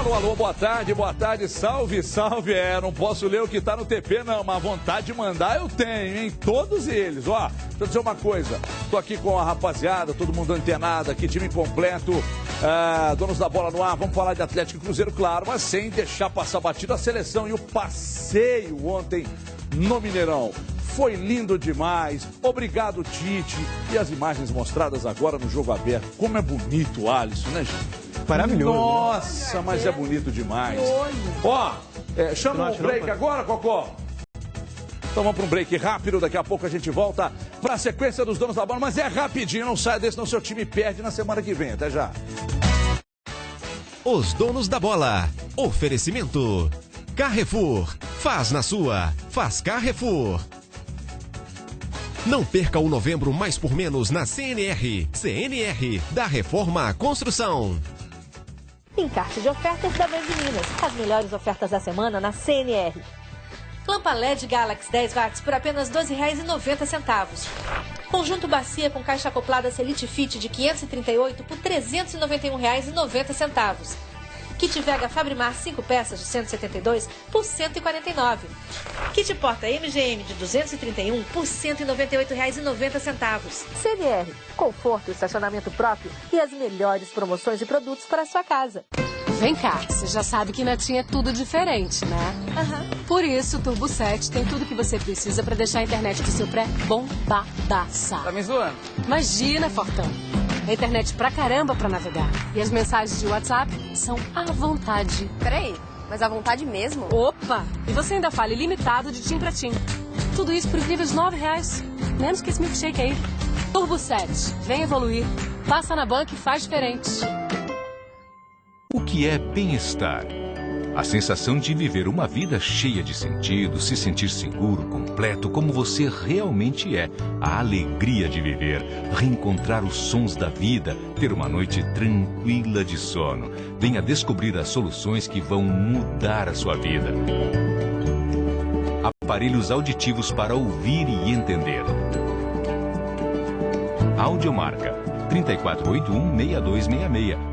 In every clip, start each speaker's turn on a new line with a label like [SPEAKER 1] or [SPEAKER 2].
[SPEAKER 1] Alô, alô, boa tarde, salve, salve. Não posso ler o que tá no TP, não, mas vontade de mandar eu tenho, hein? Todos eles, ó. Deixa eu dizer uma coisa, tô aqui com a rapaziada, todo mundo antenado aqui, time completo, donos da bola no ar, vamos falar de Atlético e Cruzeiro, claro, mas sem deixar passar batido a seleção e o passeio ontem no Mineirão. Foi lindo demais, obrigado Tite. E as imagens mostradas agora no jogo aberto, como é bonito o Alisson, né, gente?
[SPEAKER 2] Maravilhoso.
[SPEAKER 1] Nossa, mas é bonito demais. Ó, chama um break agora, Cocó. Então vamos para um break rápido, daqui a pouco a gente volta para a sequência dos donos da bola, mas é rapidinho, não saia desse, não seu time perde na semana que vem, até já.
[SPEAKER 3] Os donos da bola, oferecimento, Carrefour, faz na sua, faz Carrefour. Não perca o novembro mais por menos na CNR. CNR, da Reforma à Construção.
[SPEAKER 4] Encarte de ofertas da Vende Minas. As melhores ofertas da semana na CNR. Lampa LED Galaxy 10 watts por apenas R$ 12,90. Conjunto bacia com caixa acoplada Selite Fit de 538 por R$ 391,90. Kit Vega Fabrimar 5 peças de 172 por R$ 149. Kit Porta MGM de 231 por R$ 198,90. CNR, conforto, estacionamento próprio e as melhores promoções e produtos para a sua casa.
[SPEAKER 5] Vem cá, você já sabe que na TIM é tudo diferente, né? Por isso, o Turbo 7 tem tudo que você precisa para deixar a internet do seu pré bombadaça.
[SPEAKER 2] Tá me zoando?
[SPEAKER 5] Imagina, Fortão. A internet pra caramba pra navegar. E as mensagens de WhatsApp são à vontade.
[SPEAKER 6] Peraí, mas à vontade mesmo?
[SPEAKER 5] Opa! E você ainda fala ilimitado de TIM pra TIM. Tudo isso por incríveis R$ 9,00. Menos que esse milkshake aí. Turbo 7. Vem evoluir. Passa na banca e faz diferente.
[SPEAKER 7] O que é bem-estar? A sensação de viver uma vida cheia de sentido, se sentir seguro, completo, como você realmente é. A alegria de viver, reencontrar os sons da vida, ter uma noite tranquila de sono. Venha descobrir as soluções que vão mudar a sua vida. Aparelhos auditivos para ouvir e entender. Audiomarca 3481-6266.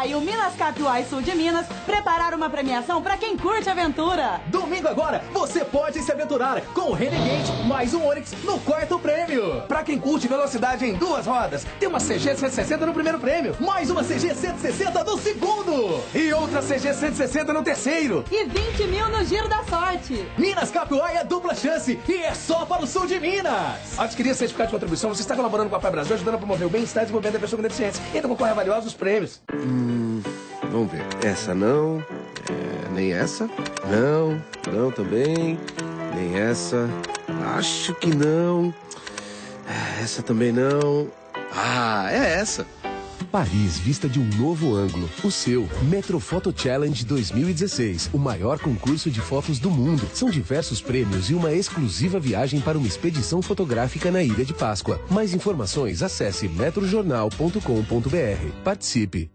[SPEAKER 8] E o Minas Capiuá e Sul de Minas prepararam uma premiação para quem curte aventura.
[SPEAKER 9] Domingo agora, você pode se aventurar com o Renegade mais um Onix no quarto prêmio. Para quem curte velocidade em duas rodas, tem uma CG 160 no primeiro prêmio, mais uma CG 160 no segundo e outra CG 160 no terceiro.
[SPEAKER 8] E 20 mil no Giro da Sorte.
[SPEAKER 9] Minas Capiuá é dupla chance e é só para o Sul de Minas. Adquirir certificado de contribuição, você está colaborando com a Pai Brasil, ajudando a promover o bem-estar e desenvolvimento da pessoa com deficiência. Então concorre a valiosos prêmios.
[SPEAKER 10] Vamos ver. Essa não. Nem essa. Não também. Nem essa. Acho que não. Essa também não. Ah, é essa.
[SPEAKER 3] Paris vista de um novo ângulo. O seu Metrofoto Challenge 2016. O maior concurso de fotos do mundo. São diversos prêmios e uma exclusiva viagem para uma expedição fotográfica na Ilha de Páscoa. Mais informações, acesse metrojornal.com.br. Participe.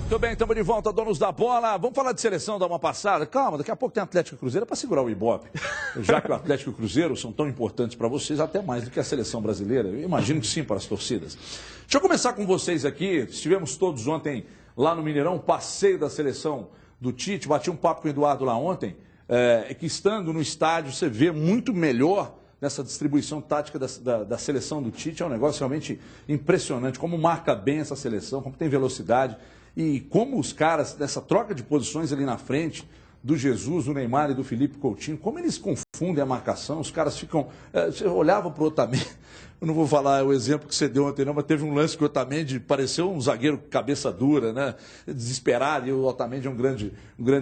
[SPEAKER 1] Muito bem, estamos de volta, donos da bola. Vamos falar de seleção, dar uma passada? Calma, daqui a pouco tem Atlético e Cruzeiro para segurar o Ibope. Já que o Atlético e o Cruzeiro são tão importantes para vocês, até mais do que a seleção brasileira. Eu imagino que sim, para as torcidas. Deixa eu começar com vocês aqui. Estivemos todos ontem lá no Mineirão, passeio da seleção do Tite. Bati um papo com o Eduardo lá ontem, que estando no estádio você vê muito melhor nessa distribuição tática da seleção do Tite. É um negócio realmente impressionante, como marca bem essa seleção, como tem velocidade. E como os caras, nessa troca de posições ali na frente, do Jesus, do Neymar e do Felipe Coutinho, como eles confundem a marcação, os caras ficam... Você olhava para o Otamendi, eu não vou falar o exemplo que você deu ontem não, mas teve um lance que o Otamendi pareceu um zagueiro cabeça dura, né? Desesperado, e o Otamendi é um grande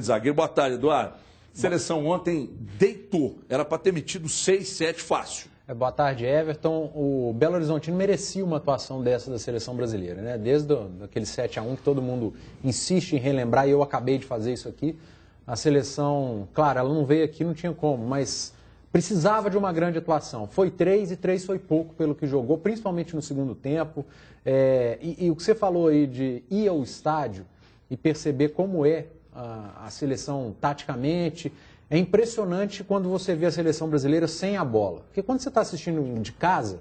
[SPEAKER 1] zagueiro. Boa tarde, Eduardo. Seleção ontem deitou, era para ter metido 6, 7 fácil.
[SPEAKER 2] Boa tarde, Everton. O Belo Horizontino merecia uma atuação dessa da seleção brasileira, né? Desde aquele 7-1 que todo mundo insiste em relembrar, e eu acabei de fazer isso aqui. A seleção, claro, ela não veio aqui, não tinha como, mas precisava de uma grande atuação. Foi 3 e 3 foi pouco pelo que jogou, principalmente no segundo tempo. E o que você falou aí de ir ao estádio e perceber como é a seleção taticamente... É impressionante quando você vê a seleção brasileira sem a bola. Porque quando você está assistindo de casa,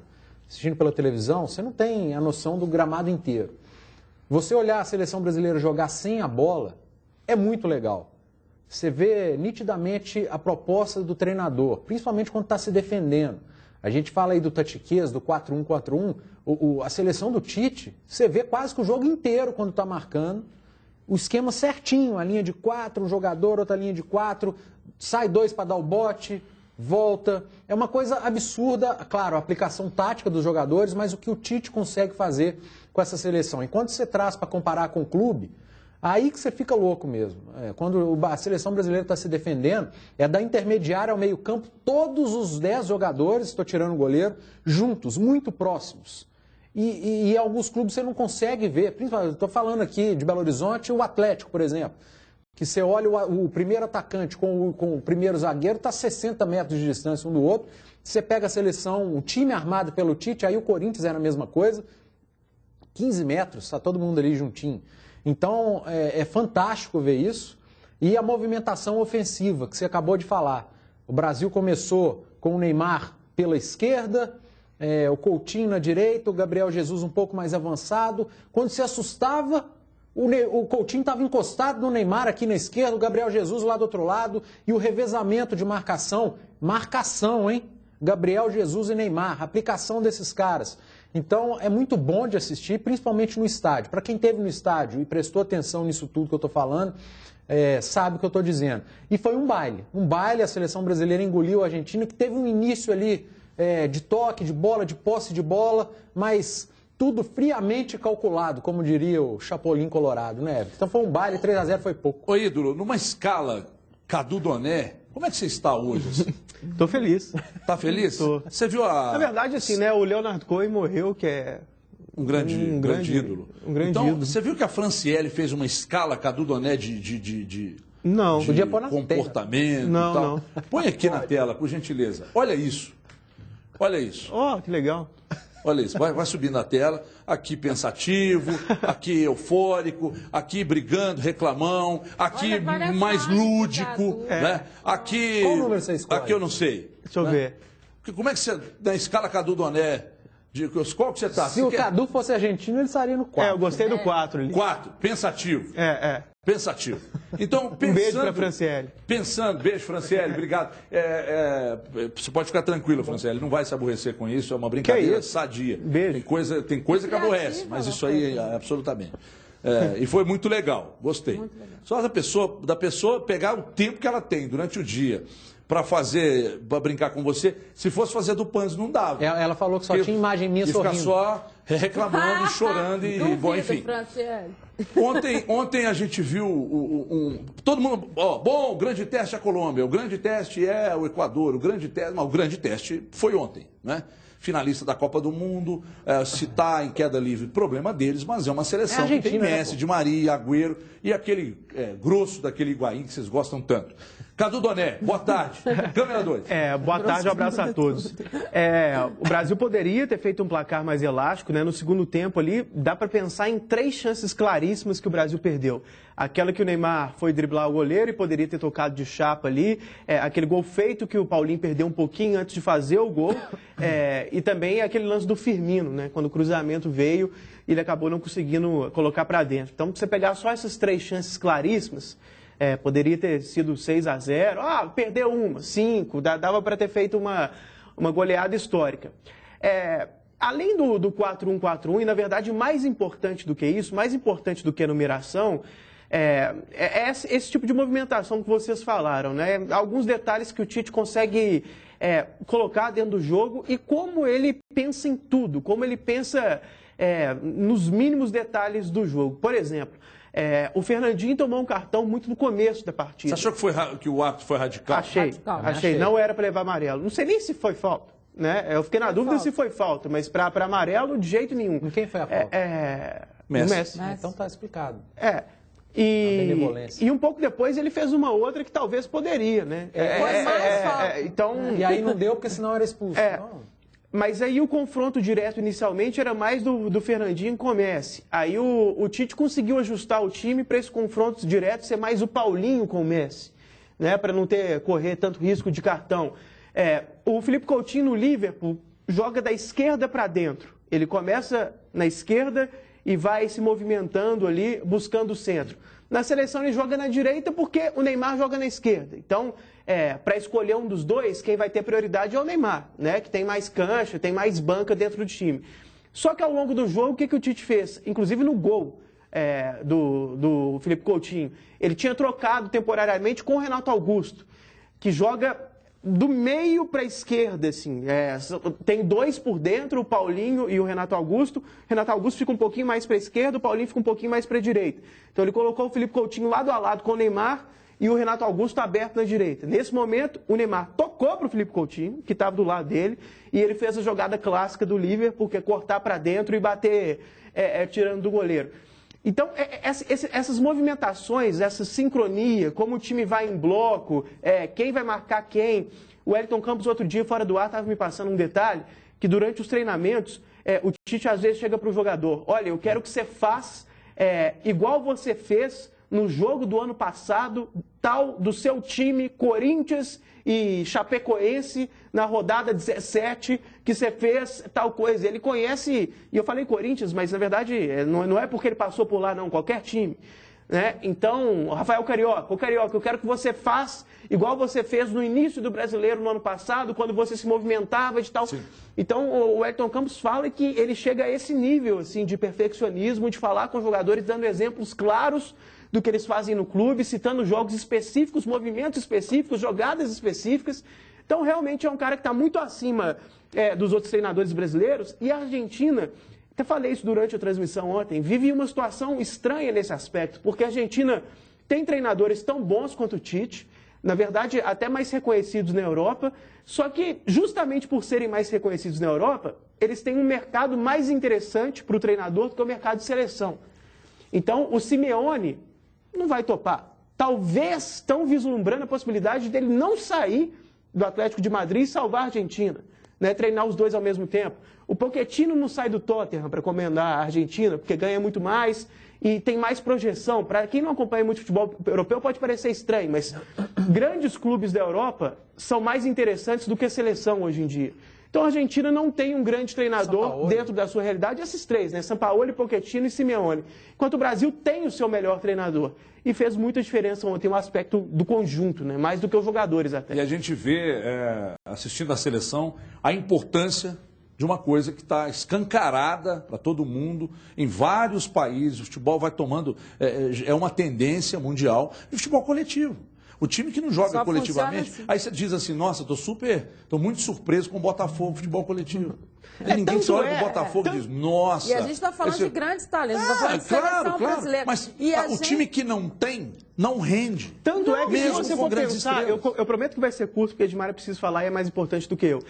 [SPEAKER 2] assistindo pela televisão, você não tem a noção do gramado inteiro. Você olhar a seleção brasileira jogar sem a bola é muito legal. Você vê nitidamente a proposta do treinador, principalmente quando está se defendendo. A gente fala aí do tatiquês, do 4-1-4-1, a seleção do Tite, você vê quase que o jogo inteiro quando está marcando, o esquema certinho, a linha de 4, um jogador, outra linha de 4, sai 2 para dar o bote, volta. É uma coisa absurda, claro, a aplicação tática dos jogadores, mas o que o Tite consegue fazer com essa seleção. Enquanto você traz para comparar com o clube, aí que você fica louco mesmo. Quando a seleção brasileira está se defendendo, é da intermediária ao meio campo, todos os 10 jogadores, estou tirando o goleiro, juntos, muito próximos. E em alguns clubes você não consegue ver, principalmente, estou falando aqui de Belo Horizonte, o Atlético, por exemplo, que você olha o primeiro atacante com o primeiro zagueiro, está a 60 metros de distância um do outro, você pega a seleção, o time armado pelo Tite, aí o Corinthians era a mesma coisa, 15 metros, está todo mundo ali juntinho. Então, é fantástico ver isso. E a movimentação ofensiva, que você acabou de falar. O Brasil começou com o Neymar pela esquerda, o Coutinho na direita, o Gabriel Jesus um pouco mais avançado. Quando se assustava, o Coutinho estava encostado no Neymar aqui na esquerda, o Gabriel Jesus lá do outro lado. E o revezamento de marcação, hein? Gabriel Jesus e Neymar, aplicação desses caras. Então, é muito bom de assistir, principalmente no estádio. Para quem esteve no estádio e prestou atenção nisso tudo que eu estou falando, sabe o que eu estou dizendo. E foi um baile. Um baile, a seleção brasileira engoliu a Argentina, que teve um início ali de toque, de bola, de posse de bola, mas tudo friamente calculado, como diria o Chapolin Colorado, né? Então foi um baile, 3-0 foi pouco.
[SPEAKER 1] Ô Ídolo, numa escala Cadu Doné, como é que você está hoje? Assim?
[SPEAKER 11] Tô feliz.
[SPEAKER 1] Tá feliz?
[SPEAKER 11] Tô.
[SPEAKER 1] Você viu a...
[SPEAKER 11] Na verdade, assim, né, o Leonard Cohen morreu, que é...
[SPEAKER 1] Um grande ídolo.
[SPEAKER 11] Um grande
[SPEAKER 1] então,
[SPEAKER 11] ídolo.
[SPEAKER 1] Você viu que a Franciele fez uma escala Cadu Doné de
[SPEAKER 11] não.
[SPEAKER 2] Podia pôr na
[SPEAKER 1] comportamento
[SPEAKER 11] não,
[SPEAKER 1] e tal?
[SPEAKER 11] não.
[SPEAKER 1] Põe aqui na tela, por gentileza. Olha isso. Olha isso.
[SPEAKER 11] Ó, que legal.
[SPEAKER 1] Olha isso, vai subir na tela, aqui pensativo, aqui eufórico, aqui brigando, reclamão, aqui mais lúdico, né? Aqui...
[SPEAKER 2] Qual número você escolhe?
[SPEAKER 1] Aqui eu não sei.
[SPEAKER 11] Deixa eu ver.
[SPEAKER 1] Como é que você, na escala Cadu Doné, qual que você tá?
[SPEAKER 2] Se o Cadu fosse argentino, ele estaria no 4.
[SPEAKER 11] Eu gostei do 4 ali.
[SPEAKER 1] 4, pensativo. Pensativo. Então, pensando...
[SPEAKER 11] Um beijo pra Franciele.
[SPEAKER 1] Beijo, Franciele, obrigado. Você pode ficar tranquilo, Franciele, não vai se aborrecer com isso, é uma brincadeira sadia.
[SPEAKER 11] Beijo.
[SPEAKER 1] Tem coisa que aborrece, mas isso aí é absolutamente. E foi muito legal, gostei. Muito legal. Só da pessoa pegar o tempo que ela tem durante o dia para brincar com você. Se fosse fazer do Panzi, não dava.
[SPEAKER 2] Ela falou que só tinha imagem minha sorrindo.
[SPEAKER 1] E ficar só reclamando, chorando e bom, enfim. Ontem a gente viu todo mundo, bom, o grande teste é a Colômbia, o grande teste é o Equador, o grande teste foi ontem, né? Finalista da Copa do Mundo, se está em queda livre, problema deles, mas é uma seleção que tem Messi, Di Maria, Agüero e aquele grosso daquele Higuaín que vocês gostam tanto. Cadu Doné, boa tarde. Câmera 2.
[SPEAKER 11] Boa tarde, um abraço a todos. O Brasil poderia ter feito um placar mais elástico, né? No segundo tempo ali, dá para pensar em 3 chances claríssimas que o Brasil perdeu. Aquela que o Neymar foi driblar o goleiro e poderia ter tocado de chapa ali. Aquele gol feito que o Paulinho perdeu um pouquinho antes de fazer o gol. E também aquele lance do Firmino, né? Quando o cruzamento veio, ele acabou não conseguindo colocar para dentro. Então, se você pegar só essas 3 chances claríssimas, poderia ter sido 6-0. Perdeu 5, dava para ter feito uma goleada histórica. Além do 4-1-4-1, e na verdade mais importante do que isso, mais importante do que a numeração, esse tipo de movimentação que vocês falaram, né? Alguns detalhes que o Tite consegue colocar dentro do jogo e como ele pensa em tudo, como ele pensa nos mínimos detalhes do jogo. Por exemplo, o Fernandinho tomou um cartão muito no começo da partida.
[SPEAKER 1] Você achou que o árbitro foi radical?
[SPEAKER 11] Achei. Não era para levar amarelo. Não sei nem se foi falta. Né? Eu fiquei na dúvida se foi falta, mas para amarelo, de jeito nenhum.
[SPEAKER 2] Quem foi a falta?
[SPEAKER 11] Messi.
[SPEAKER 2] Então tá explicado.
[SPEAKER 11] E um pouco depois ele fez uma outra que talvez poderia, né?
[SPEAKER 2] E aí não deu porque senão era expulso.
[SPEAKER 11] Mas aí o confronto direto inicialmente era mais do Fernandinho com o Messi. Aí o Tite conseguiu ajustar o time para esse confronto direto ser mais o Paulinho com o Messi, né? Para não correr tanto risco de cartão. O Felipe Coutinho no Liverpool joga da esquerda para dentro. Ele começa na esquerda e vai se movimentando ali, buscando o centro. Na seleção ele joga na direita porque o Neymar joga na esquerda. Então, para escolher um dos dois, quem vai ter prioridade é o Neymar, né? Que tem mais cancha, tem mais banca dentro do time. Só que ao longo do jogo, o que o Tite fez? Inclusive no gol do Felipe Coutinho, ele tinha trocado temporariamente com o Renato Augusto, que joga do meio para a esquerda, assim. Tem dois por dentro, o Paulinho e o Renato Augusto. O Renato Augusto fica um pouquinho mais para a esquerda, o Paulinho fica um pouquinho mais para a direita. Então ele colocou o Felipe Coutinho lado a lado com o Neymar e o Renato Augusto aberto na direita. Nesse momento, o Neymar tocou para o Felipe Coutinho, que estava do lado dele, e ele fez a jogada clássica do Liverpool, que é cortar para dentro e bater tirando do goleiro. Então, essas movimentações, essa sincronia, como o time vai em bloco, quem vai marcar quem. O Wellington Campos, outro dia, fora do ar, estava me passando um detalhe, que durante os treinamentos, o Tite às vezes chega para o jogador: olha, eu quero que você faça igual você fez no jogo do ano passado, tal do seu time, Corinthians e Chapecoense, na rodada 17, que você fez tal coisa. Ele conhece, e eu falei Corinthians, mas na verdade não é porque ele passou por lá, não, qualquer time. Né? Então, Rafael Carioca, eu quero que você faça igual você fez no início do Brasileiro no ano passado, quando você se movimentava de tal. Sim. Então, o Wellington Campos fala que ele chega a esse nível assim, de perfeccionismo, de falar com os jogadores, dando exemplos claros do que eles fazem no clube, citando jogos específicos, movimentos específicos, jogadas específicas. Então, realmente é um cara que está muito acima dos outros treinadores brasileiros. E a Argentina, até falei isso durante a transmissão ontem, vive uma situação estranha nesse aspecto, porque a Argentina tem treinadores tão bons quanto o Tite, na verdade, até mais reconhecidos na Europa, só que, justamente por serem mais reconhecidos na Europa, eles têm um mercado mais interessante para o treinador do que o mercado de seleção. Então, o Simeone não vai topar. Talvez estão vislumbrando a possibilidade dele não sair do Atlético de Madrid e salvar a Argentina, né? Treinar os dois ao mesmo tempo. O Pochettino não sai do Tottenham para comandar a Argentina, porque ganha muito mais e tem mais projeção. Para quem não acompanha muito futebol europeu, pode parecer estranho, mas grandes clubes da Europa são mais interessantes do que a seleção hoje em dia. Então a Argentina não tem um grande treinador dentro da sua realidade, esses três, né? Sampaoli, Pochettino e Simeone. Enquanto o Brasil tem o seu melhor treinador. E fez muita diferença ontem, um aspecto do conjunto, né? Mais do que os jogadores até.
[SPEAKER 1] E a gente vê, assistindo a seleção, a importância de uma coisa que está escancarada para todo mundo, em vários países. O futebol vai tomando, uma tendência mundial, de futebol coletivo. O time que não joga só coletivamente, assim. Aí você diz assim, nossa, estou muito surpreso com o Botafogo, futebol coletivo. Ninguém que olha para o Botafogo e diz, nossa...
[SPEAKER 12] E a gente está falando de grandes talentos, está falando de seleção brasileira.
[SPEAKER 1] Mas o time que não tem, não rende.
[SPEAKER 11] Tanto é que se você for pensar, eu prometo que vai ser curto, porque a Edmara precisa falar e é mais importante do que eu.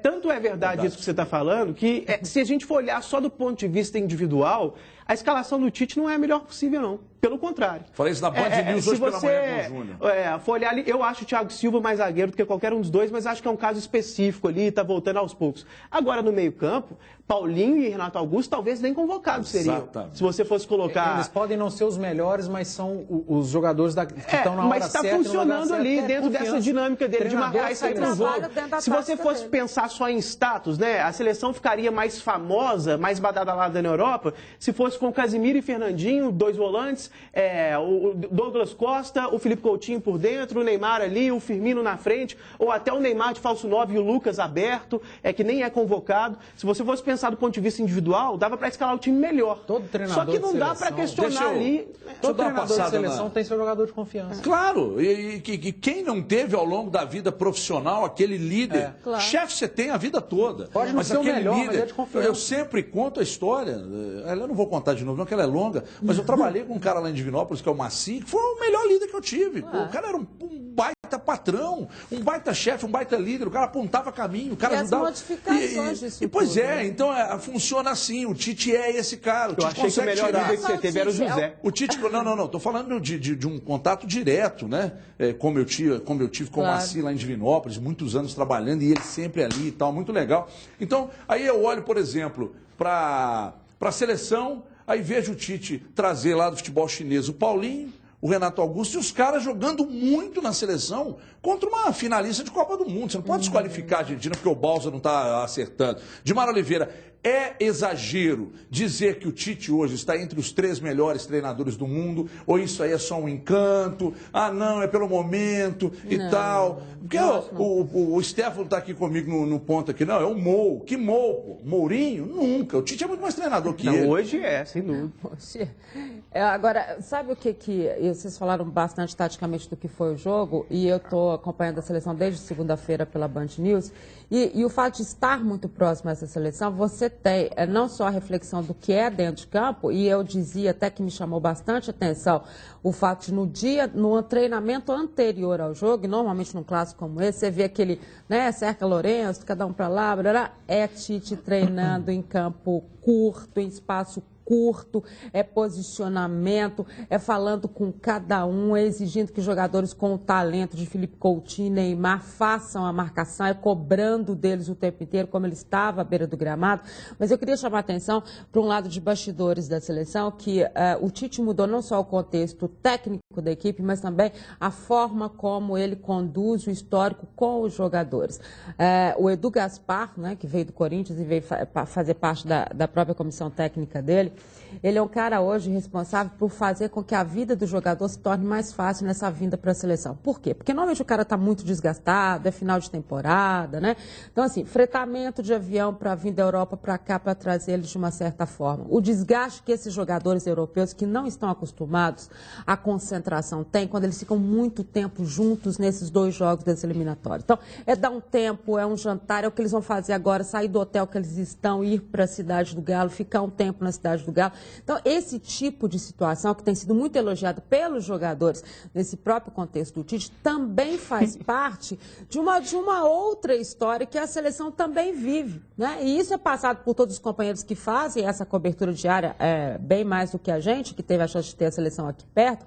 [SPEAKER 11] Tanto é verdade isso que você está falando, que se a gente for olhar só do ponto de vista individual, a escalação do Tite não é a melhor possível, não. Pelo contrário.
[SPEAKER 1] Falei isso na Band News hoje pela manhã com o Júnior.
[SPEAKER 11] For olhar ali, eu acho o Thiago Silva mais zagueiro do que qualquer um dos dois, mas acho que é um caso específico ali, está voltando aos poucos. Agora, no meio-campo, Paulinho e Renato Augusto talvez nem convocados seriam. Exatamente. Se você fosse colocar...
[SPEAKER 2] Eles podem não ser os melhores, mas são os jogadores que estão na hora certa.
[SPEAKER 11] Mas está funcionando ali, dentro dessa dinâmica dele de marcar e sair para o jogo. Se você fosse pensar só em status, né, a seleção ficaria mais famosa, mais badalada na Europa, se fosse com Casimiro e Fernandinho, dois volantes, o Douglas Costa, o Felipe Coutinho por dentro, o Neymar ali, o Firmino na frente, ou até o Neymar de falso 9 e o Lucas aberto, que nem é convocado. Se você fosse pensar do ponto de vista individual, dava para escalar o time melhor.
[SPEAKER 2] Todo treinador
[SPEAKER 11] Só que não dá para questionar ali.
[SPEAKER 2] Todo treinador de seleção tem seu jogador de confiança.
[SPEAKER 1] Claro, e quem não teve ao longo da vida profissional aquele líder, claro. Chefe você tem a vida toda.
[SPEAKER 2] Pode não ser o melhor, líder, mas é de confiança.
[SPEAKER 1] Eu sempre conto a história, eu não vou contar de novo, não, que ela é longa, mas eu trabalhei com um cara lá em Divinópolis, que é o Maci, que foi o melhor líder que eu tive. O cara era um baita patrão, um baita chefe, um baita líder, o cara apontava caminho, o cara ajudava.
[SPEAKER 12] As modificações disso
[SPEAKER 1] pois
[SPEAKER 12] tudo,
[SPEAKER 1] é, então funciona assim, o Tite é esse cara.
[SPEAKER 11] Eu achei que o melhor líder que você teve era o José.
[SPEAKER 1] O Tite, não, tô falando de um contato direto, né? Como eu tive com o Maci lá em Divinópolis, muitos anos trabalhando, e ele sempre ali e tal, muito legal. Então, aí eu olho, por exemplo, para a seleção, aí vejo o Tite trazer lá do futebol chinês o Paulinho, o Renato Augusto e os caras jogando muito na seleção contra uma finalista de Copa do Mundo. Você não pode desqualificar a Argentina porque o Balsa não está acertando. Dimar Oliveira, É exagero dizer que o Tite hoje está entre os 3 melhores treinadores do mundo, ou isso aí é só um encanto, não, é pelo momento e tal. Porque o Stefano está aqui comigo no ponto aqui, não, é o Mou. Que Mou, pô? Mourinho? Nunca. O Tite é muito mais treinador que ele.
[SPEAKER 11] Hoje sem dúvida.
[SPEAKER 12] Agora, sabe o que vocês falaram bastante taticamente do que foi o jogo, e eu estou acompanhando a seleção desde segunda-feira pela Band News, e o fato de estar muito próximo a essa seleção, você tem não só a reflexão do que é dentro de campo, e eu dizia até que me chamou bastante atenção o fato de no treinamento anterior ao jogo, e normalmente num clássico como esse, você vê aquele, cerca Lourenço, cada um para lá, é Tite treinando em campo curto, em espaço curto, é posicionamento, é falando com cada um, é exigindo que jogadores com o talento de Felipe Coutinho e Neymar façam a marcação, é cobrando deles o tempo inteiro, como ele estava à beira do gramado. Mas eu queria chamar a atenção para um lado de bastidores da seleção, que o Tite mudou não só o contexto técnico da equipe, mas também a forma como ele conduz o histórico com os jogadores. O Edu Gaspar, que veio do Corinthians e veio fazer parte da própria comissão técnica dele, ele é um cara hoje responsável por fazer com que a vida do jogador se torne mais fácil nessa vinda para a seleção. Por quê? Porque normalmente o cara está muito desgastado, é final de temporada, Então, assim, fretamento de avião para vir da Europa para cá para trazer eles de uma certa forma. O desgaste que esses jogadores europeus que não estão acostumados à concentração têm quando eles ficam muito tempo juntos nesses 2 jogos desse eliminatório. Então, é dar um tempo, é um jantar, é o que eles vão fazer agora, sair do hotel que eles estão, ir para a Cidade do Galo, ficar um tempo na Cidade do Galo. Então, esse tipo de situação, que tem sido muito elogiado pelos jogadores nesse próprio contexto do Tite, também faz parte de uma outra história que a seleção também vive, E isso é passado por todos os companheiros que fazem essa cobertura diária, bem mais do que a gente, que teve a chance de ter a seleção aqui perto,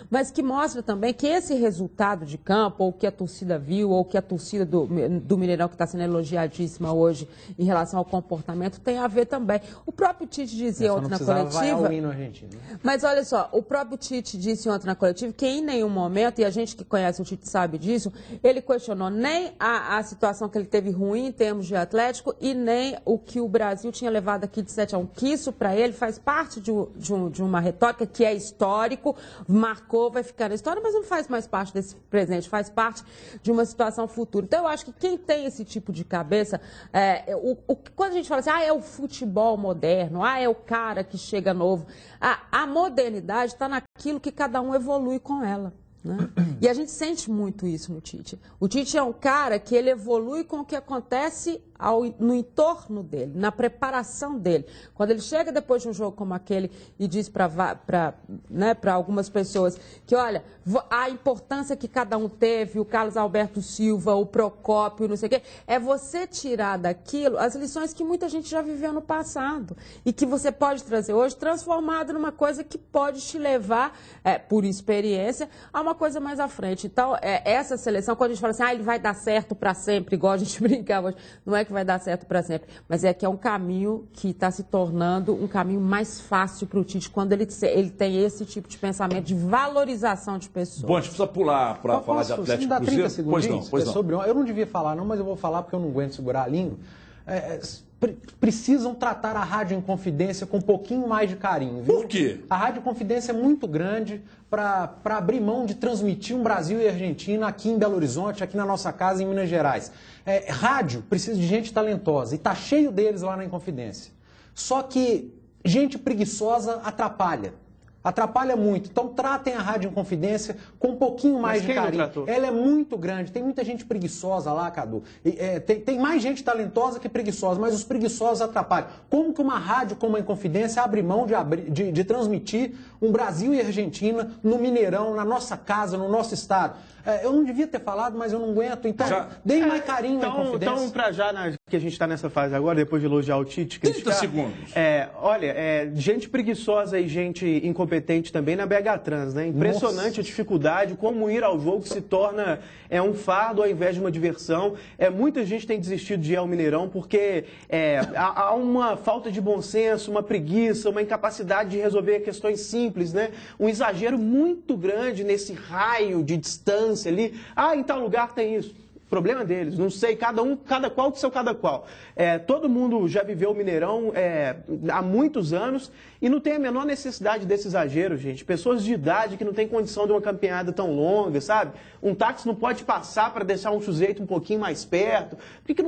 [SPEAKER 12] mas que mostra também que esse resultado de campo, ou que a torcida viu, ou que a torcida do Mineirão, que está sendo elogiadíssima hoje em relação ao comportamento, tem a ver também. O próprio Tite dizia ontem na coletiva... Mas olha só, o próprio Tite disse ontem na coletiva que em nenhum momento, e a gente que conhece o Tite sabe disso, ele questionou nem a situação que ele teve ruim em termos de Atlético e nem o que o Brasil tinha levado aqui de 7-1. Que isso, para ele, faz parte de uma retórica que é histórico, marcou, vai ficar na história, mas não faz mais parte desse presente, faz parte de uma situação futura. Então, eu acho que quem tem esse tipo de cabeça, quando a gente fala assim, é o futebol moderno, é o cara que chega novo, a modernidade está naquilo que cada um evolui com ela. E a gente sente muito isso no Tite. O Tite é um cara que ele evolui com o que acontece no entorno dele, na preparação dele. Quando ele chega depois de um jogo como aquele e diz para algumas pessoas que, olha, a importância que cada um teve, o Carlos Alberto Silva, o Procópio, não sei o quê, é você tirar daquilo as lições que muita gente já viveu no passado e que você pode trazer hoje, transformado numa coisa que pode te levar, por experiência, a uma coisa mais à frente. Então, essa seleção, quando a gente fala assim, ele vai dar certo para sempre, igual a gente brincava hoje, não é que vai dar certo para sempre, mas é que é um caminho que está se tornando um caminho mais fácil para o Tite, quando ele tem esse tipo de pensamento de valorização de pessoas.
[SPEAKER 1] Bom, a gente precisa pular para falar de Atlético
[SPEAKER 2] Cruzeiro. 30 segundinhos?
[SPEAKER 1] Pois não.
[SPEAKER 2] Eu não devia falar não, mas eu vou falar porque eu não aguento segurar a língua. Precisam tratar a Rádio Inconfidência com um pouquinho mais de carinho, viu?
[SPEAKER 1] Por quê?
[SPEAKER 2] A Rádio Inconfidência é muito grande para abrir mão de transmitir um Brasil e Argentina aqui em Belo Horizonte, aqui na nossa casa em Minas Gerais. Rádio precisa de gente talentosa e tá cheio deles lá na Inconfidência. Só que gente preguiçosa atrapalha. Atrapalha muito. Então, tratem a Rádio Inconfidência com um pouquinho mais de carinho. Ela é muito grande. Tem muita gente preguiçosa lá, Cadu. Tem mais gente talentosa que preguiçosa, mas os preguiçosos atrapalham. Como que uma rádio como a Inconfidência abre mão de transmitir um Brasil e Argentina no Mineirão, na nossa casa, no nosso estado? Eu não devia ter falado, mas eu não aguento. Então, deem mais carinho à Inconfidência.
[SPEAKER 11] Então, para já, que a gente está nessa fase agora, depois de elogiar o Tite...
[SPEAKER 1] 30 segundos.
[SPEAKER 11] Gente preguiçosa e gente incompetente também na BH Trans, né? Impressionante a dificuldade, como ir ao jogo se torna um fardo ao invés de uma diversão. Muita gente tem desistido de ir ao Mineirão porque há uma falta de bom senso, uma preguiça, uma incapacidade de resolver questões simples, né? Um exagero muito grande nesse raio de distância ali. Em tal lugar tem isso. Problema deles, não sei, cada qual do seu cada qual. Todo mundo já viveu o Mineirão há muitos anos e não tem a menor necessidade desse exagero, gente. Pessoas de idade que não têm condição de uma caminhada tão longa, sabe? Um táxi não pode passar para deixar um sujeito um pouquinho mais perto. Por que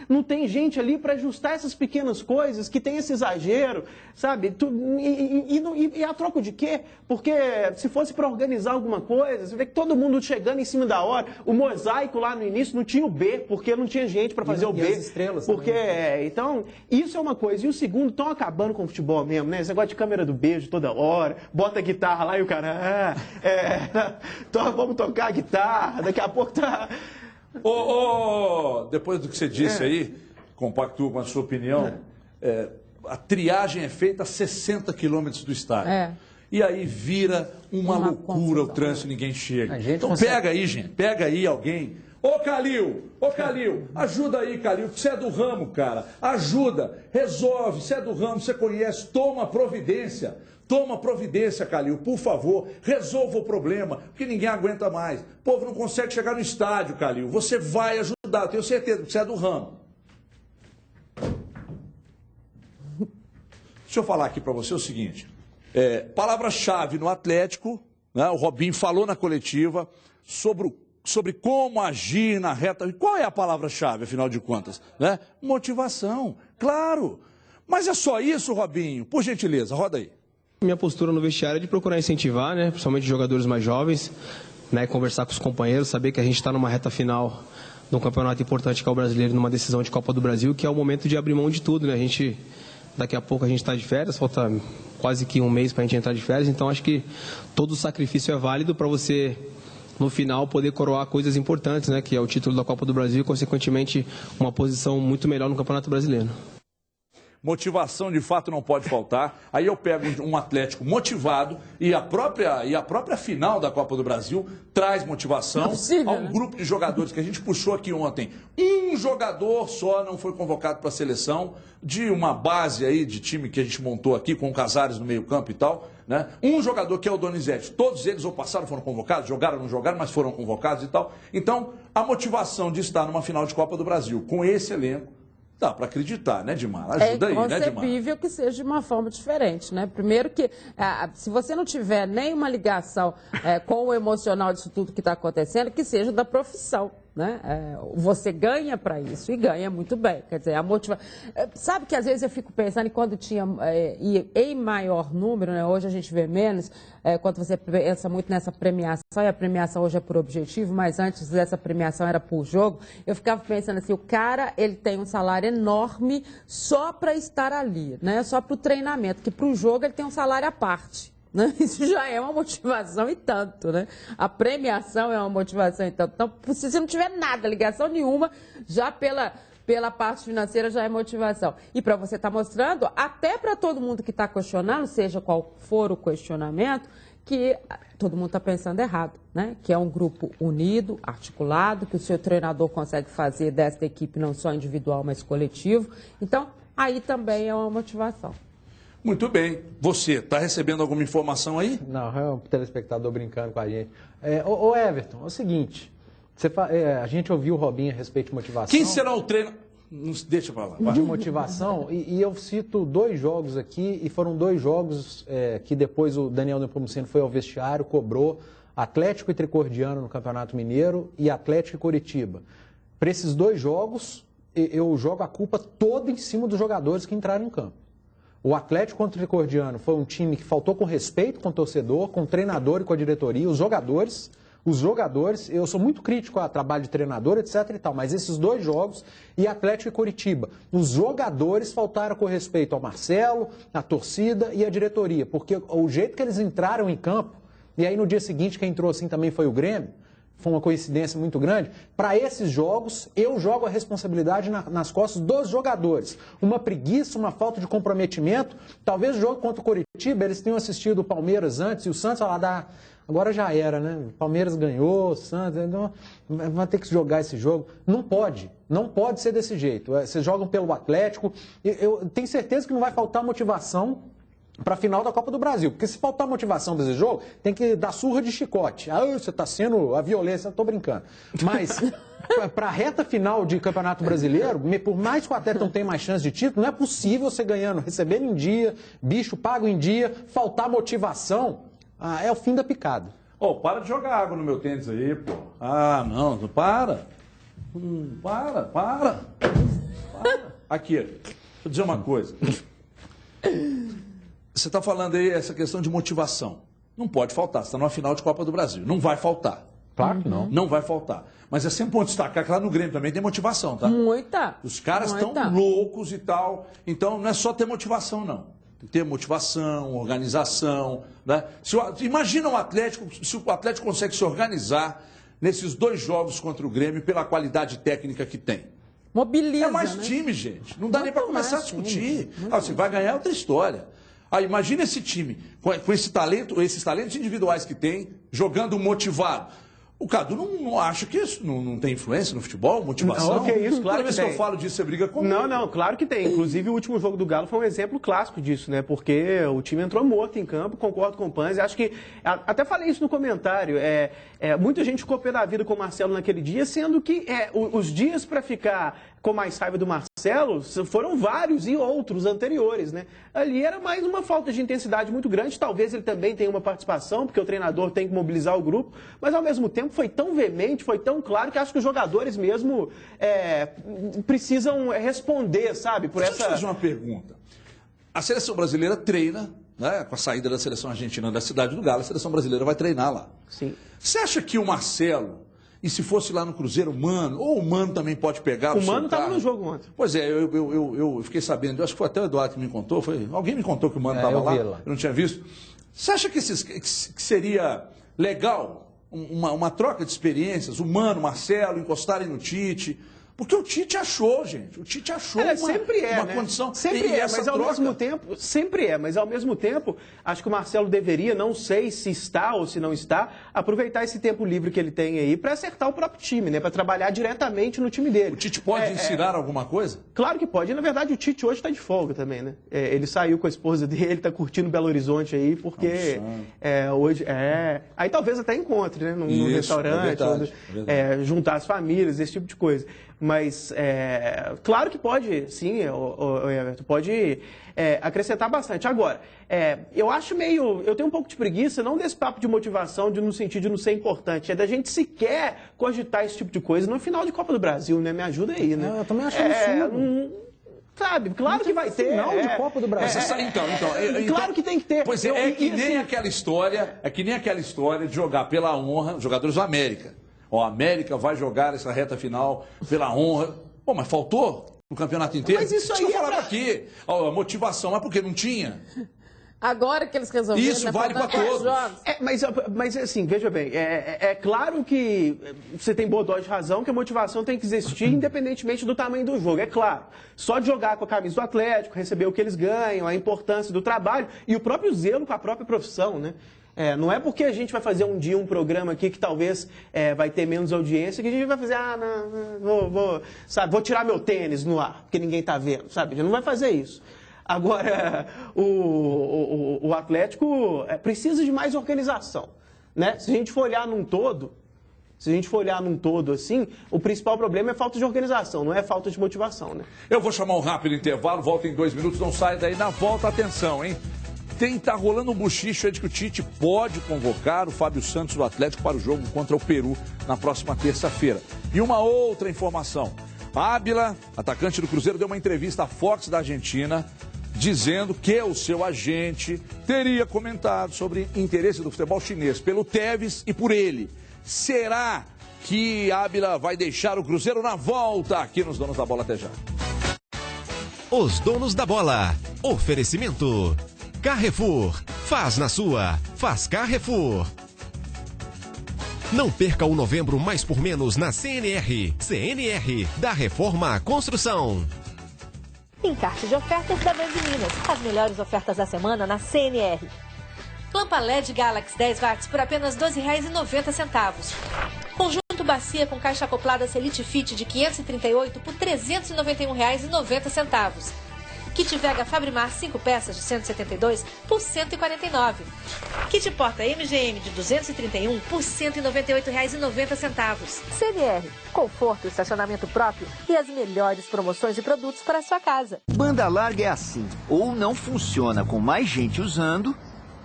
[SPEAKER 11] não tem gente ali para ajustar essas pequenas coisas que tem esse exagero, sabe? E a troco de quê? Porque se fosse para organizar alguma coisa, você vê que todo mundo chegando em cima da hora, o mosaico lá no início não tinha o B, porque não tinha gente para fazer o B.
[SPEAKER 2] As estrelas
[SPEAKER 11] porque
[SPEAKER 2] também.
[SPEAKER 11] Então, isso é uma coisa. E o segundo, estão acabando com o futebol mesmo, né? Esse negócio de câmera do beijo toda hora, bota a guitarra lá e o cara... então vamos tocar a guitarra, daqui a pouco tá...
[SPEAKER 1] Depois do que você disse aí, compactuo com a sua opinião, a triagem é feita a 60 quilômetros do estádio. E aí vira uma loucura o trânsito, ninguém chega. Então pega aí, gente, pega aí alguém. Ô Calil, ajuda aí, Calil, você é do ramo, cara. Ajuda, resolve, você é do ramo, você conhece, toma providência. Toma providência, Calil, por favor, resolva o problema, porque ninguém aguenta mais. O povo não consegue chegar no estádio, Calil. Você vai ajudar, eu tenho certeza que você é do ramo. Deixa eu falar aqui para você o seguinte. Palavra-chave no Atlético, né? O Robinho falou na coletiva sobre como agir na reta. Qual é a palavra-chave, afinal de contas? Né? Motivação, claro. Mas é só isso, Robinho? Por gentileza, roda aí.
[SPEAKER 13] Minha postura no vestiário é de procurar incentivar, né? Principalmente jogadores mais jovens, né? Conversar com os companheiros, saber que a gente está numa reta final de um campeonato importante que é o brasileiro, numa decisão de Copa do Brasil, que é o momento de abrir mão de tudo, né? Daqui a pouco a gente está de férias, falta quase que um mês para a gente entrar de férias, então acho que todo sacrifício é válido para você, no final, poder coroar coisas importantes, né? Que é o título da Copa do Brasil e, consequentemente, uma posição muito melhor no Campeonato Brasileiro.
[SPEAKER 1] Motivação, de fato, não pode faltar. Aí eu pego um Atlético motivado e a própria final da Copa do Brasil traz motivação a um grupo de jogadores que a gente puxou aqui ontem. Um jogador só não foi convocado para a seleção de uma base aí de time que a gente montou aqui com o Casares no meio-campo e tal, né? Um jogador que é o Donizete. Todos eles ou passaram, foram convocados, jogaram ou não jogaram, mas foram convocados e tal. Então, a motivação de estar numa final de Copa do Brasil com esse elenco, dá para acreditar, né, Dimar? Ajuda aí, né, Dimar?
[SPEAKER 12] É inconcebível que seja de uma forma diferente, né? Primeiro que, se você não tiver nenhuma ligação com o emocional disso tudo que está acontecendo, que seja da profissão, né? Você ganha para isso e ganha muito bem. Quer dizer, a motivação... Sabe que às vezes eu fico pensando, e quando tinha em maior número, né? Hoje a gente vê menos, quando você pensa muito nessa premiação, e a premiação hoje é por objetivo, mas antes dessa premiação era por jogo, eu ficava pensando assim, o cara, ele tem um salário enorme só para estar ali, né? Só para o treinamento, que para o jogo ele tem um salário à parte. Isso já é uma motivação e tanto, né? A premiação é uma motivação e tanto. Então, se você não tiver nada, ligação nenhuma, já pela parte financeira já é motivação. E para você estar mostrando, até para todo mundo que está questionando, seja qual for o questionamento, que todo mundo está pensando errado, né? Que é um grupo unido, articulado, que o seu treinador consegue fazer desta equipe não só individual, mas coletivo. Então, aí também é uma motivação.
[SPEAKER 1] Muito bem. Você está recebendo alguma informação aí?
[SPEAKER 2] Não, é um telespectador brincando com a gente. Ô Everton, é o seguinte, a gente ouviu o Robinho a respeito de motivação.
[SPEAKER 1] Quem será o treino? Deixa pra lá.
[SPEAKER 2] De motivação, e eu cito 2 jogos aqui, e foram 2 jogos que depois o Daniel Nepomuceno foi ao vestiário, cobrou Atlético e Tricordiano no Campeonato Mineiro e Atlético e Coritiba. Para esses 2 jogos, eu jogo a culpa toda em cima dos jogadores que entraram em campo. O Atlético contra o Tricordiano foi um time que faltou com respeito com o torcedor, com o treinador e com a diretoria, os jogadores, eu sou muito crítico ao trabalho de treinador, etc e tal, mas esses 2 jogos, e Atlético e Coritiba, os jogadores faltaram com respeito ao Marcelo, à torcida e à diretoria, porque o jeito que eles entraram em campo, e aí no dia seguinte quem entrou assim também foi o Grêmio, foi uma coincidência muito grande, para esses jogos eu jogo a responsabilidade nas costas dos jogadores. Uma preguiça, uma falta de comprometimento. Talvez o jogo contra o Coritiba, eles tenham assistido o Palmeiras antes, e o Santos agora já era, né? O Palmeiras ganhou, o Santos, então, vai ter que jogar esse jogo. Não pode ser desse jeito. Vocês jogam pelo Atlético, eu tenho certeza que não vai faltar motivação para a final da Copa do Brasil. Porque se faltar motivação desse jogo, tem que dar surra de chicote. Ah, você está sendo a violência, eu tô brincando. Mas para a reta final de Campeonato Brasileiro, por mais que o atleta não tenha mais chance de título, não é possível você ganhando, recebendo em dia, bicho pago em dia, faltar motivação, é o fim da picada.
[SPEAKER 1] Para de jogar água no meu tênis aí, pô. Não, para. Para. Aqui, deixa eu dizer uma coisa. Você está falando aí essa questão de motivação. Não pode faltar, você está numa final de Copa do Brasil. Não vai faltar.
[SPEAKER 2] Claro que não.
[SPEAKER 1] Não vai faltar. Mas é sempre bom destacar que lá no Grêmio também tem motivação, tá?
[SPEAKER 12] Muita.
[SPEAKER 1] Os caras estão loucos e tal. Então não é só ter motivação, não. Tem que ter motivação, organização, né? Imagina um Atlético, se o Atlético consegue se organizar nesses 2 jogos contra o Grêmio pela qualidade técnica que tem.
[SPEAKER 12] Mobiliza,
[SPEAKER 1] É mais time, gente. Não dá nem para começar a discutir. Você vai ganhar outra história. Imagina esse time, com esse talento, esses talentos individuais que tem, jogando motivado. O Cadu não acha que isso não tem influência no futebol, motivação?
[SPEAKER 11] Não, que isso, claro
[SPEAKER 1] que tem. Toda vez que eu falo disso, você briga comigo.
[SPEAKER 11] Não, claro que tem. Inclusive, o último jogo do Galo foi um exemplo clássico disso, né? Porque o time entrou morto em campo, concordo com o Panzi. Acho que, até falei isso no comentário, muita gente ficou pé da vida com o Marcelo naquele dia, sendo que os dias para ficar com mais raiva do Marcelo foram vários e outros anteriores, né? Ali era mais uma falta de intensidade muito grande. Talvez ele também tenha uma participação, porque o treinador tem que mobilizar o grupo, mas ao mesmo tempo foi tão veemente, foi tão claro que acho que os jogadores mesmo precisam responder, sabe?
[SPEAKER 1] Deixa eu te fazer uma pergunta. A seleção brasileira treina, né, com a saída da seleção argentina da cidade do Galo, a seleção brasileira vai treinar lá.
[SPEAKER 11] Sim.
[SPEAKER 1] Você acha que o Marcelo, e se fosse lá no Cruzeiro, o Mano também pode pegar
[SPEAKER 11] o Mano estava no jogo ontem.
[SPEAKER 1] Pois é, eu fiquei sabendo, acho que foi até o Eduardo que me contou, alguém me contou que o Mano estava lá, eu não tinha visto. Você acha que seria legal uma troca de experiências, o Mano, o Marcelo, encostarem no Tite? Porque o Tite achou, gente. O Tite achou uma condição.
[SPEAKER 11] Sempre mas ao mesmo tempo, mas ao mesmo tempo, acho que o Marcelo deveria, não sei se está ou se não está, aproveitar esse tempo livre que ele tem aí para acertar o próprio time, né? Para trabalhar diretamente no time dele.
[SPEAKER 1] O Tite pode ensinar alguma coisa?
[SPEAKER 11] Claro que pode. E, na verdade, o Tite hoje está de folga também, né? Ele saiu com a esposa dele, está curtindo Belo Horizonte aí, porque hoje. Aí talvez até encontre, né? Num restaurante, juntar as famílias, esse tipo de coisa. Mas, claro que pode, sim, Everton, pode acrescentar bastante. Agora, eu acho eu tenho um pouco de preguiça, não desse papo de motivação, no sentido de não ser importante, é da gente sequer cogitar esse tipo de coisa no final de Copa do Brasil, né? Me ajuda aí, né?
[SPEAKER 2] Eu também acho absurdo.
[SPEAKER 11] Sabe, claro que vai ter.
[SPEAKER 2] Final de Copa do Brasil.
[SPEAKER 11] Claro que tem que ter.
[SPEAKER 1] Pois é que nem aquela história de jogar pela honra, jogadores do América. A América vai jogar essa reta final pela honra. Mas faltou no campeonato inteiro?
[SPEAKER 11] Mas isso aí
[SPEAKER 1] eu falava aqui. A motivação é porque não tinha.
[SPEAKER 12] Agora que eles resolveram...
[SPEAKER 1] Isso vale para todos.
[SPEAKER 11] Mas assim, veja bem, é claro que você tem boa dose de razão que a motivação tem que existir independentemente do tamanho do jogo, é claro. Só de jogar com a camisa do Atlético, receber o que eles ganham, a importância do trabalho e o próprio zelo com a própria profissão, né? Não é porque a gente vai fazer um dia um programa aqui que talvez vai ter menos audiência que a gente vai fazer, vou tirar meu tênis no ar, porque ninguém está vendo, sabe? A gente não vai fazer isso. Agora, o Atlético precisa de mais organização, né? Se a gente for olhar num todo, assim, o principal problema é falta de organização, não é falta de motivação, né?
[SPEAKER 1] Eu vou chamar um rápido intervalo, volta em 2 minutos, não sai daí. Na volta, atenção, hein? Tá rolando um buchicho aí de que o Tite pode convocar o Fábio Santos do Atlético para o jogo contra o Peru na próxima terça-feira. E uma outra informação. Ábila, atacante do Cruzeiro, deu uma entrevista à Fox da Argentina, dizendo que o seu agente teria comentado sobre interesse do futebol chinês pelo Tevez e por ele. Será que Ábila vai deixar o Cruzeiro? Na volta aqui nos Donos da Bola, até já.
[SPEAKER 3] Os Donos da Bola. Oferecimento Carrefour. Faz na sua. Faz Carrefour. Não perca o novembro mais por menos na CNR. CNR, da Reforma à Construção.
[SPEAKER 4] Encarte de ofertas da Band Minas. As melhores ofertas da semana na CNR. Lampa LED Galaxy 10 watts por apenas R$ 12,90. Conjunto bacia com caixa acoplada Selite Fit de 538 por R$ 391,90. Kit Vega Fabrimar 5 peças de 172 por 149. Kit Porta MGM de 231 por R$ 198,90. CNR, conforto, estacionamento próprio e as melhores promoções e produtos para a sua casa.
[SPEAKER 14] Banda larga é assim, ou não funciona com mais gente usando,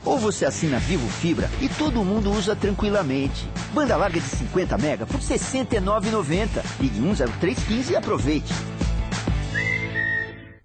[SPEAKER 14] ou você assina Vivo Fibra e todo mundo usa tranquilamente. Banda larga de 50 mega por R$ 69,90. Ligue 10315 e aproveite.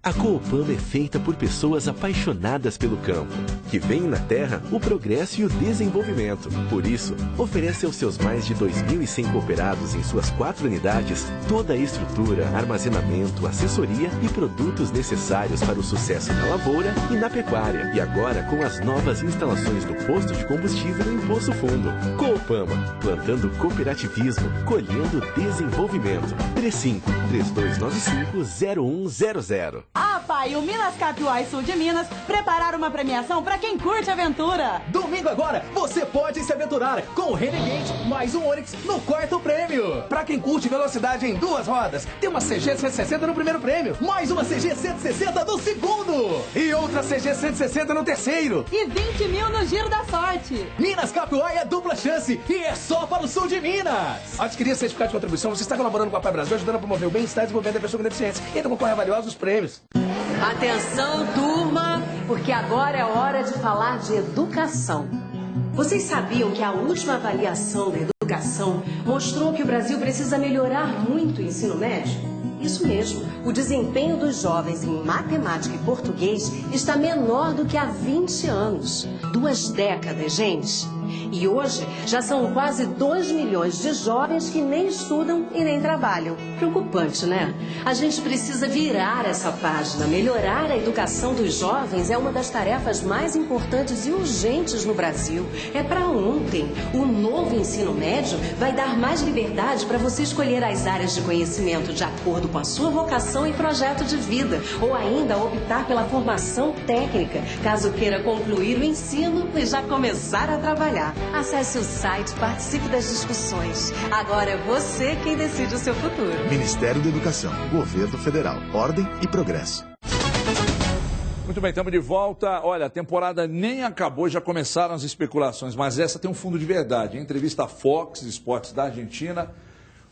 [SPEAKER 3] A Coopama é feita por pessoas apaixonadas pelo campo, que veem na terra o progresso e o desenvolvimento. Por isso, oferece aos seus mais de 2.100 cooperados em suas 4 unidades toda a estrutura, armazenamento, assessoria e produtos necessários para o sucesso na lavoura e na pecuária. E agora com as novas instalações do posto de combustível em Poço Fundo. Coopama, plantando cooperativismo, colhendo desenvolvimento. 35-3295-0100.
[SPEAKER 8] Ah, pai, o Minas Capiuá e Sul de Minas prepararam uma premiação para quem curte aventura.
[SPEAKER 9] Domingo agora, você pode se aventurar com o Renegade mais um Onix no 4º prêmio. Pra quem curte velocidade em 2 rodas, tem uma CG 160 no primeiro prêmio, mais uma CG 160 no segundo e outra CG 160 no terceiro.
[SPEAKER 8] E 20 mil no Giro da Sorte.
[SPEAKER 9] Minas Capiuá é dupla chance e é só para o Sul de Minas. Adquirir certificado de contribuição, você está colaborando com a Pai Brasil, ajudando a promover o bem-estar e desenvolvimento da pessoa com deficiência. Então concorre a valiosos prêmios.
[SPEAKER 15] Atenção, turma, porque agora é hora de falar de educação. Vocês sabiam que a última avaliação da educação mostrou que o Brasil precisa melhorar muito o ensino médio? Isso mesmo, o desempenho dos jovens em matemática e português está menor do que há 20 anos. 2 décadas, gente. E hoje já são quase 2 milhões de jovens que nem estudam e nem trabalham. Preocupante, né? A gente precisa virar essa página. Melhorar a educação dos jovens é uma das tarefas mais importantes e urgentes no Brasil. É para ontem. O novo ensino médio vai dar mais liberdade para você escolher as áreas de conhecimento de acordo com a sua vocação e projeto de vida. Ou ainda optar pela formação técnica, caso queira concluir o ensino e já começar a trabalhar. Acesse o site, participe das discussões. Agora é você quem decide o seu futuro.
[SPEAKER 16] Ministério da Educação, Governo Federal, Ordem e Progresso.
[SPEAKER 1] Muito bem, estamos de volta. Olha, a temporada nem acabou, já começaram as especulações, mas essa tem um fundo de verdade. Em entrevista à Fox Sports da Argentina,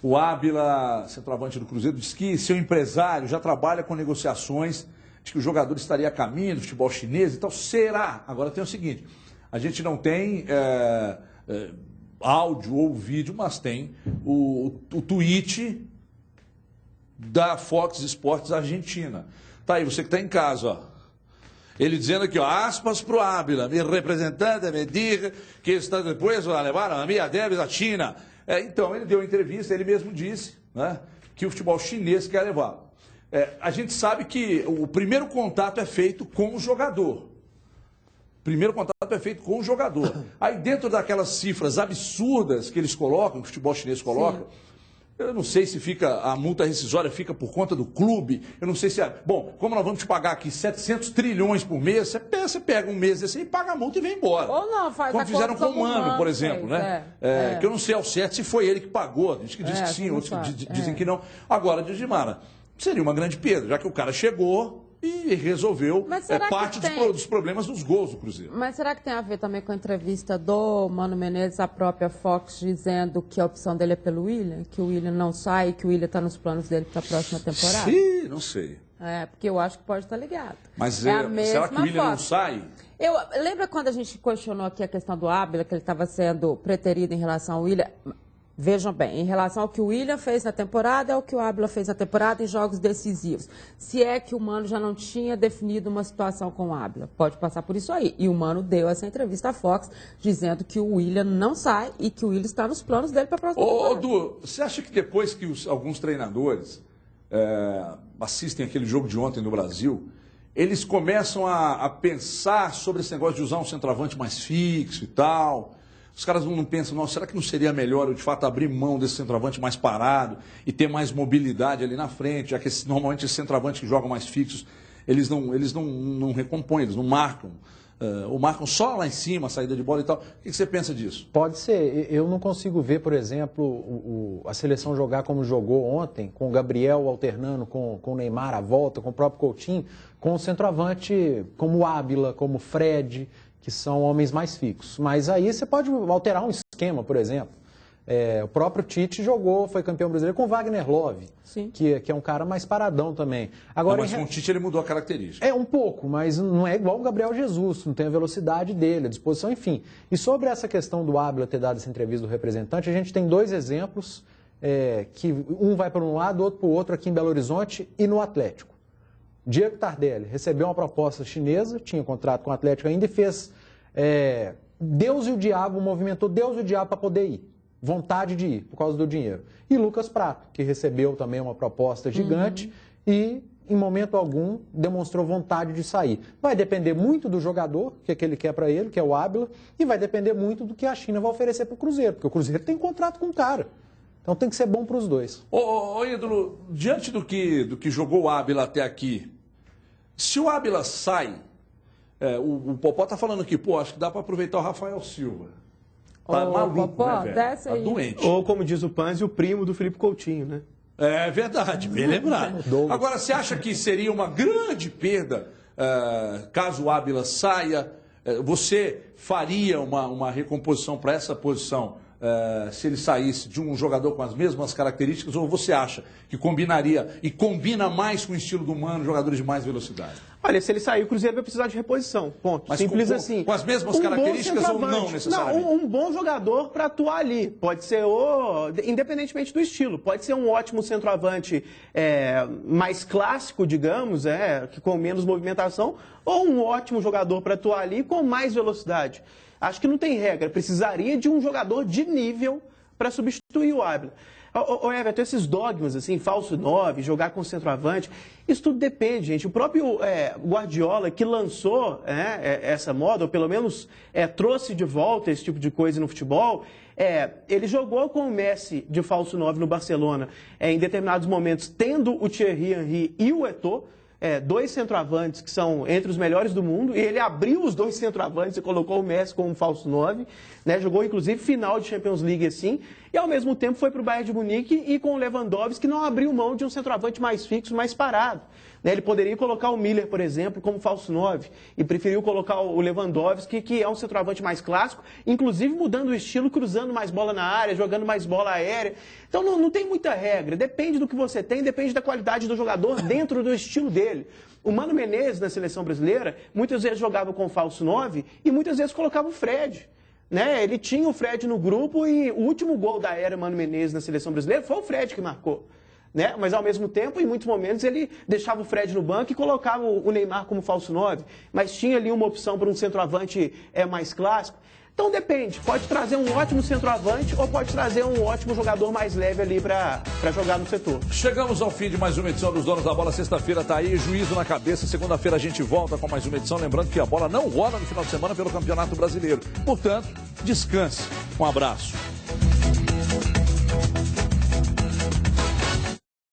[SPEAKER 1] o Ábila, centroavante do Cruzeiro, disse que seu empresário já trabalha com negociações de que o jogador estaria a caminho do futebol chinês. Então, será? Agora tem o seguinte... A gente não tem áudio ou vídeo, mas tem o tweet da Fox Sports Argentina. Tá aí, você que está em casa, ó. Ele dizendo aqui, ó, aspas para o Ábila, meu representante me diz que está depois a levar a minha débito à China. Então, ele deu uma entrevista, ele mesmo disse, né, que o futebol chinês quer levá-lo. A gente sabe que o primeiro contato é feito com o jogador. Primeiro contato é feito com o jogador. Aí dentro daquelas cifras absurdas que eles colocam, que o futebol chinês coloca, sim, eu não sei se fica, a multa rescisória fica por conta do clube, eu não sei se... Bom, como nós vamos te pagar aqui 700 trilhões por mês, você pega um mês desse e paga a multa e vem embora.
[SPEAKER 12] Ou não, faz
[SPEAKER 1] como fizeram com o Mano, por exemplo, né? Que eu não sei ao certo se foi ele que pagou, diz que sim, outros dizem que não. Agora, Didimara, seria uma grande perda, já que o cara chegou... E resolveu parte dos problemas dos gols do Cruzeiro.
[SPEAKER 12] Mas será que tem a ver também com a entrevista do Mano Menezes, a própria Fox, dizendo que a opção dele é pelo William? Que o William não sai, que o William está nos planos dele para a próxima temporada?
[SPEAKER 1] Sim, não sei.
[SPEAKER 12] Porque eu acho que pode estar ligado.
[SPEAKER 1] Mas será que o William não sai?
[SPEAKER 12] Lembra quando a gente questionou aqui a questão do Ábila, que ele estava sendo preterido em relação ao William? Vejam bem, em relação ao que o William fez na temporada, é o que o Ábila fez na temporada em jogos decisivos. Se é que o Mano já não tinha definido uma situação com o Ábila, pode passar por isso aí. E o Mano deu essa entrevista à Fox, dizendo que o William não sai e que o William está nos planos dele para a próxima temporada.
[SPEAKER 1] Du, você acha que depois que alguns treinadores assistem aquele jogo de ontem no Brasil, eles começam a pensar sobre esse negócio de usar um centroavante mais fixo e tal... Os caras não pensam, não, será que não seria melhor eu, de fato, abrir mão desse centroavante mais parado e ter mais mobilidade ali na frente, já que normalmente esses centroavantes que jogam mais fixos, eles não recompõem, eles não marcam ou marcam só lá em cima a saída de bola e tal. O que você pensa disso?
[SPEAKER 2] Pode ser. Eu não consigo ver, por exemplo, a seleção jogar como jogou ontem, com o Gabriel alternando com o Neymar à volta, com o próprio Coutinho, com o centroavante como o Ábila, como o Fred, que são homens mais fixos. Mas aí você pode alterar um esquema, por exemplo. O próprio Tite jogou, foi campeão brasileiro com o Wagner Love, que é um cara mais paradão também. Agora,
[SPEAKER 1] mas com o Tite ele mudou a característica.
[SPEAKER 2] Um pouco, mas não é igual o Gabriel Jesus, não tem a velocidade dele, a disposição, enfim. E sobre essa questão do Ábila ter dado essa entrevista do representante, a gente tem dois exemplos, que um vai para um lado, outro para o outro, aqui em Belo Horizonte e no Atlético. Diego Tardelli recebeu uma proposta chinesa, tinha contrato com o Atlético ainda e fez Deus e o diabo, movimentou Deus e o diabo para poder ir. Vontade de ir, por causa do dinheiro. E Lucas Prato, que recebeu também uma proposta gigante e, em momento algum, demonstrou vontade de sair. Vai depender muito do jogador, que é que ele quer para ele, que é o Ábila, e vai depender muito do que a China vai oferecer para o Cruzeiro, porque o Cruzeiro tem contrato com o cara. Então tem que ser bom para os dois.
[SPEAKER 1] Ô Ídolo, diante do que jogou o Ábila até aqui, se o Ábila sai, o Popó tá falando aqui, acho que dá para aproveitar o Rafael Silva. Tá maluco,
[SPEAKER 12] Popó,
[SPEAKER 1] né, velho?
[SPEAKER 12] desce
[SPEAKER 1] Tá
[SPEAKER 12] aí.
[SPEAKER 1] doente.
[SPEAKER 11] Ou, como diz o Panzi, o primo do Felipe Coutinho, né?
[SPEAKER 1] É verdade, bem lembrado. Agora, você acha que seria uma grande perda caso o Ábila saia? Você faria uma recomposição para essa posição se ele saísse de um jogador com as mesmas características? Ou você acha que combinaria e combina mais com o estilo do Mano, jogadores de mais velocidade?
[SPEAKER 11] Olha, se ele sair, o Cruzeiro vai precisar de reposição. Ponto.
[SPEAKER 1] Mas
[SPEAKER 11] simples assim.
[SPEAKER 1] Com as mesmas características ou não necessariamente?
[SPEAKER 11] Não, um bom jogador para atuar ali. Pode ser, independentemente do estilo, pode ser um ótimo centroavante mais clássico, digamos, que com menos movimentação, ou um ótimo jogador para atuar ali com mais velocidade. Acho que não tem regra. Precisaria de um jogador de nível para substituir o Ábila. Everton, esses dogmas, assim, falso 9, jogar com centroavante, isso tudo depende, gente. O próprio Guardiola, que lançou essa moda, ou pelo menos trouxe de volta esse tipo de coisa no futebol, ele jogou com o Messi de falso 9 no Barcelona, em determinados momentos, tendo o Thierry Henry e o Eto'o, dois centroavantes que são entre os melhores do mundo, e ele abriu os dois centroavantes e colocou o Messi como falso 9, né? Jogou inclusive final de Champions League assim, e ao mesmo tempo foi para o Bayern de Munique e com o Lewandowski, que não abriu mão de um centroavante mais fixo, mais parado. Né? Ele poderia colocar o Miller, por exemplo, como falso 9, e preferiu colocar o Lewandowski, que é um centroavante mais clássico, inclusive mudando o estilo, cruzando mais bola na área, jogando mais bola aérea. Então não tem muita regra, depende do que você tem, depende da qualidade do jogador dentro do estilo dele. O Mano Menezes, na seleção brasileira, muitas vezes jogava com falso 9 e muitas vezes colocava o Fred. Né? Ele tinha o Fred no grupo e o último gol da era Mano Menezes na seleção brasileira foi o Fred que marcou. Né? Mas ao mesmo tempo, em muitos momentos, ele deixava o Fred no banco e colocava o Neymar como falso 9. Mas tinha ali uma opção para um centroavante mais clássico. Então depende, pode trazer um ótimo centroavante ou pode trazer um ótimo jogador mais leve ali para jogar no setor.
[SPEAKER 1] Chegamos ao fim de mais uma edição dos Donos da Bola. Sexta-feira tá aí, juízo na cabeça. Segunda-feira a gente volta com mais uma edição. Lembrando que a bola não rola no final de semana pelo Campeonato Brasileiro. Portanto, descanse. Um abraço.